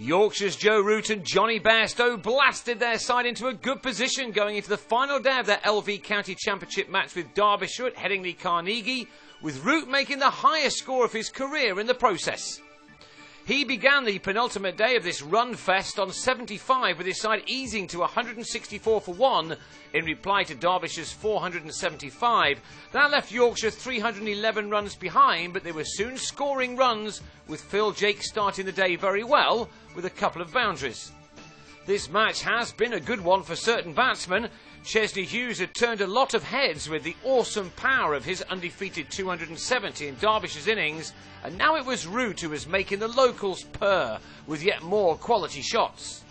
Yorkshire's Joe Root and Johnny Bairstow blasted their side into a good position going into the final day of their LV County Championship match with Derbyshire at Headingley Carnegie, with Root making the highest score of his career in the process. He began the penultimate day of this run fest on 75 with his side easing to 164 for 1 in reply to Derbyshire's 475. That left Yorkshire 311 runs behind, but they were soon scoring runs, with Phil Jake starting the day very well with a couple of boundaries. This match has been a good one for certain batsmen. Chesley Hughes had turned a lot of heads with the awesome power of his undefeated 270 in Derbyshire's innings, and now it was Root who was making the locals purr with yet more quality shots.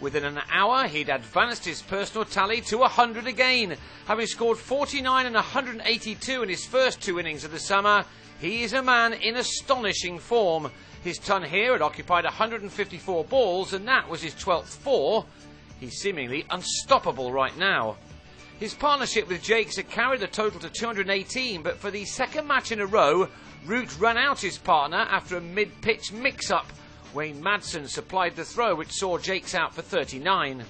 Within an hour, he'd advanced his personal tally to 100 again. Having scored 49 and 182 in his first two innings of the summer, he is a man in astonishing form. His ton here had occupied 154 balls, and that was his 12th four. He's seemingly unstoppable right now. His partnership with Jakes had carried the total to 218, but for the second match in a row, Root ran out his partner after a mid-pitch mix-up. Wayne Madsen supplied the throw, which saw Jakes out for 39.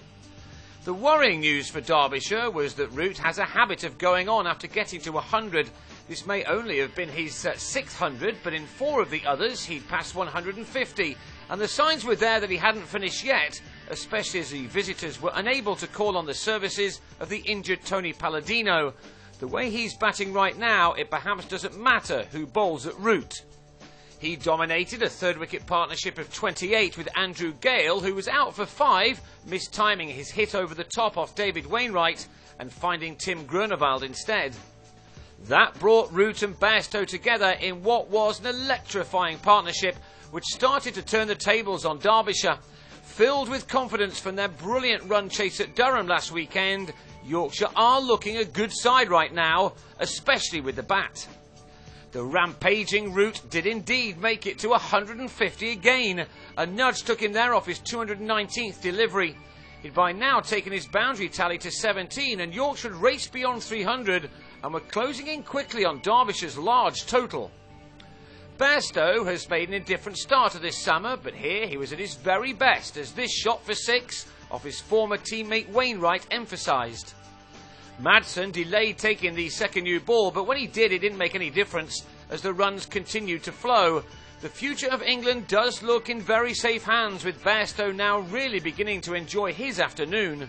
The worrying news for Derbyshire was that Root has a habit of going on after getting to 100. This may only have been his 600, but in four of the others he'd passed 150, and the signs were there that he hadn't finished yet, especially as the visitors were unable to call on the services of the injured Tony Palladino. The way he's batting right now, it perhaps doesn't matter who bowls at Root. He dominated a third-wicket partnership of 28 with Andrew Gale, who was out for 5, mistiming his hit over the top off David Wainwright and finding Tim Groenewald instead. That brought Root and Bairstow together in what was an electrifying partnership, which started to turn the tables on Derbyshire. Filled with confidence from their brilliant run chase at Durham last weekend, Yorkshire are looking a good side right now, especially with the bat. The rampaging Root did indeed make it to 150 again. A nudge took him there off his 219th delivery. He'd by now taken his boundary tally to 17, and Yorkshire had raced beyond 300 and were closing in quickly on Derbyshire's large total. Bairstow has made an indifferent starter this summer, but here he was at his very best, as this shot for 6 off his former teammate Wainwright emphasised. Madsen delayed taking the second new ball, but when he did, it didn't make any difference as the runs continued to flow. The future of England does look in very safe hands, with Bairstow now really beginning to enjoy his afternoon.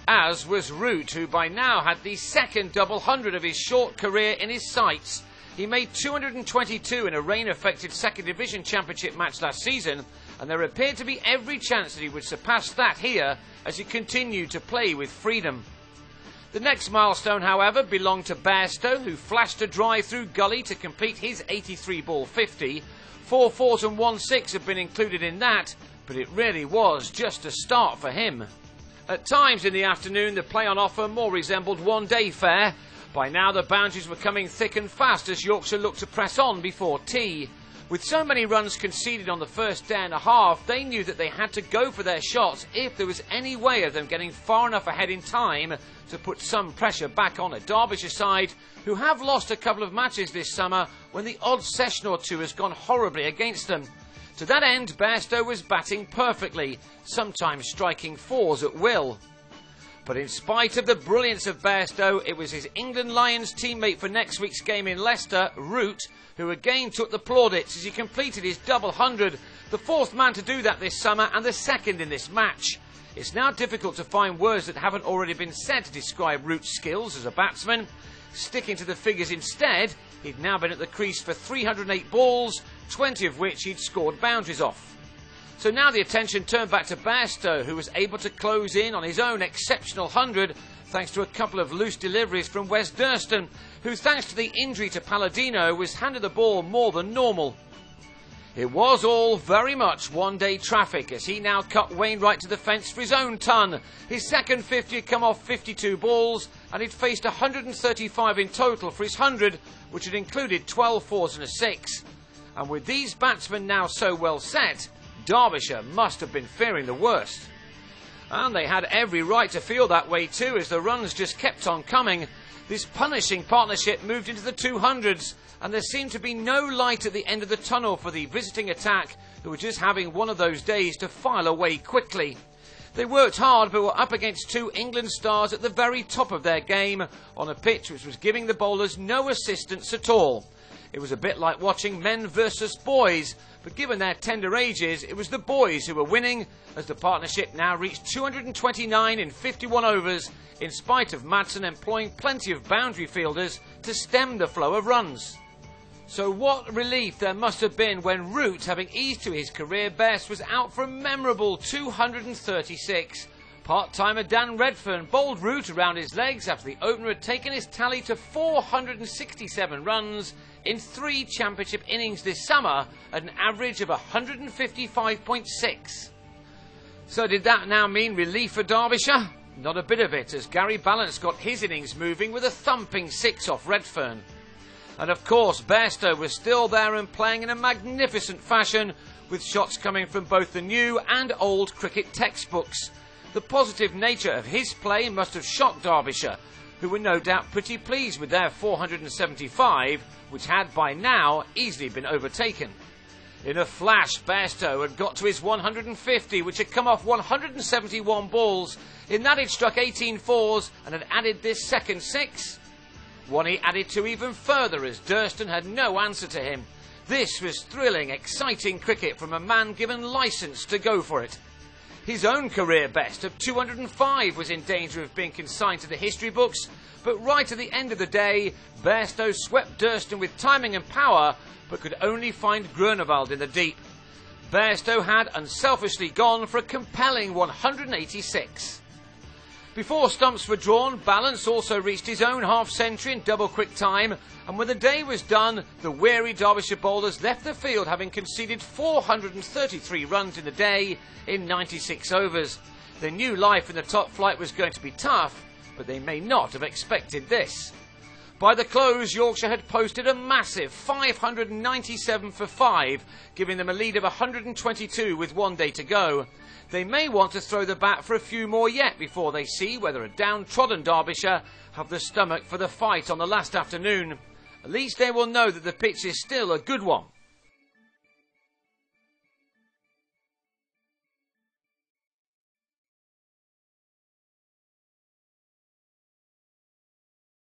As was Root, who by now had the second double hundred of his short career in his sights. He made 222 in a rain-affected Second Division Championship match last season, and there appeared to be every chance that he would surpass that here as he continued to play with freedom. The next milestone, however, belonged to Bairstow, who flashed a drive through gully to complete his 83-ball 50. 4 4s and 1 6 have been included in that, but it really was just a start for him. At times in the afternoon, the play on offer more resembled one-day fare. By now the boundaries were coming thick and fast as Yorkshire looked to press on before tea. With so many runs conceded on the first day and a half, they knew that they had to go for their shots if there was any way of them getting far enough ahead in time to put some pressure back on a Derbyshire side who have lost a couple of matches this summer when the odd session or two has gone horribly against them. To that end, Bairstow was batting perfectly, sometimes striking 4s at will. But in spite of the brilliance of Bairstow, it was his England Lions teammate for next week's game in Leicester, Root, who again took the plaudits as he completed his double hundred, the fourth man to do that this summer and the second in this match. It's now difficult to find words that haven't already been said to describe Root's skills as a batsman. Sticking to the figures instead, he'd now been at the crease for 308 balls, 20 of which he'd scored boundaries off. So now the attention turned back to Bairstow, who was able to close in on his own exceptional 100 thanks to a couple of loose deliveries from Wes Durston, who thanks to the injury to Palladino was handed the ball more than normal. It was all very much one-day traffic as he now cut Wainwright to the fence for his own ton. His second 50 had come off 52 balls and he'd faced 135 in total for his 100, which had included 12 4s and a 6. And with these batsmen now so well set, Derbyshire must have been fearing the worst. And they had every right to feel that way too, as the runs just kept on coming. This punishing partnership moved into the 200s, and there seemed to be no light at the end of the tunnel for the visiting attack, They were just having one of those days to file away quickly. They worked hard but were up against two England stars at the very top of their game on a pitch which was giving the bowlers no assistance at all. It was a bit like watching men versus boys, but given their tender ages, it was the boys who were winning, as the partnership now reached 229 in 51 overs, in spite of Madsen employing plenty of boundary fielders to stem the flow of runs. So what relief there must have been when Root, having eased to his career best, was out for a memorable 236. Part-timer Dan Redfern bowled Root around his legs after the opener had taken his tally to 467 runs in 3 championship innings this summer at an average of 155.6. So did that now mean relief for Derbyshire? Not a bit of it, as Gary Ballance got his innings moving with a thumping 6 off Redfern. And of course, Bairstow was still there and playing in a magnificent fashion, with shots coming from both the new and old cricket textbooks. The positive nature of his play must have shocked Derbyshire, who were no doubt pretty pleased with their 475, which had by now easily been overtaken. In a flash, Bairstow had got to his 150, which had come off 171 balls. In that he'd struck 18 fours and had added this second 6. One he added to even further, as Durston had no answer to him. This was thrilling, exciting cricket from a man given licence to go for it. His own career best of 205 was in danger of being consigned to the history books, but right at the end of the day, Bairstow swept Durston with timing and power, but could only find Groenewald in the deep. Bairstow had unselfishly gone for a compelling 186. Before stumps were drawn, Ballance also reached his own half-century in double quick time, and when the day was done, the weary Derbyshire bowlers left the field having conceded 433 runs in the day in 96 overs. They knew life in the top flight was going to be tough, but they may not have expected this. By the close, Yorkshire had posted a massive 597 for 5, giving them a lead of 122 with 1 day to go. They may want to throw the bat for a few more yet before they see whether a downtrodden Derbyshire have the stomach for the fight on the last afternoon. At least they will know that the pitch is still a good one.